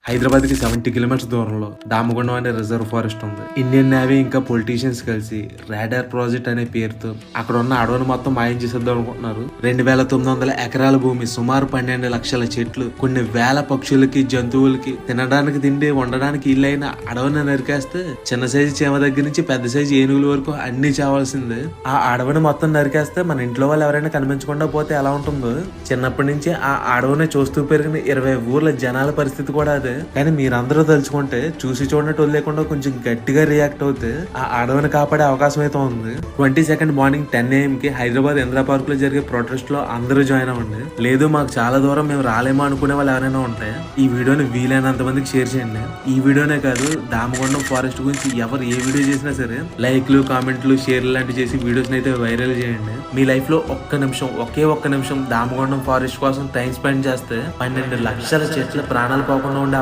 హైదరాబాద్ కి 70 కిలోమీటర్స్ దూరంలో దామగుండం అనే రిజర్వ్ ఫారెస్ట్ ఉంది. ఇండియన్ నేవీ ఇంకా పొలిటీషియన్స్ కలిసి రాడార్ ప్రాజెక్ట్ అనే పేరుతో అక్కడ ఉన్న అడవిని మొత్తం మాయం చేసేద్దాం అనుకుంటున్నారు. 2900 ఎకరాల భూమి, సుమారు 12 లక్షల చెట్లు, కొన్ని వేల పక్షులకి, జంతువులకి తినడానికి తిండి, వండడానికి ఇల్లైన అడవిని నరికేస్తే చిన్న సైజు చీమ దగ్గర నుంచి పెద్ద సైజు ఏనుగుల వరకు అన్ని చావాల్సిందే. ఆ అడవిని మొత్తం నరికేస్తే మన ఇంట్లో వాళ్ళు ఎవరైనా కనిపించకుండా పోతే ఎలా ఉంటుందో, చిన్నప్పటి నుంచి ఆ అడవిని చూస్తూ పెరిగిన 20 ఊర్ల జనాల పరిస్థితి కూడా అదే. కానీ మీరందరూ తలుచుకుంటే చూసి చూడనట్టు వదిలేకుండా కొంచెం గట్టిగా రియాక్ట్ అవుతే ఆ అడవిని కాపాడే అవకాశం అయితే ఉంది. 22 మార్నింగ్ 10 AM కి హైదరాబాద్ ఇందిరా పార్క్ లో జరిగే ప్రొటెస్ట్ లో అందరూ జాయిన్ అవ్వండి. లేదు మాకు చాలా దూరం, మేము రాలేమో అనుకునే వాళ్ళు ఎవరైనా ఉంటే ఈ వీడియోని వీలైనంత మందికి షేర్ చేయండి. ఈ వీడియోనే కాదు, దామగుండం ఫారెస్ట్ గురించి ఎవరు ఏ వీడియో చేసినా సరే లైక్లు, కామెంట్లు, షేర్లు లాంటివి చేసి వీడియోస్ అయితే వైరల్ చేయండి. మీ లైఫ్ లో ఒకే ఒక్క నిమిషం దామగుండం ఫారెస్ట్ కోసం టైం స్పెండ్ చేస్తే 12 లక్షల చెట్ల ప్రాణాలు పోకుండా ఉండే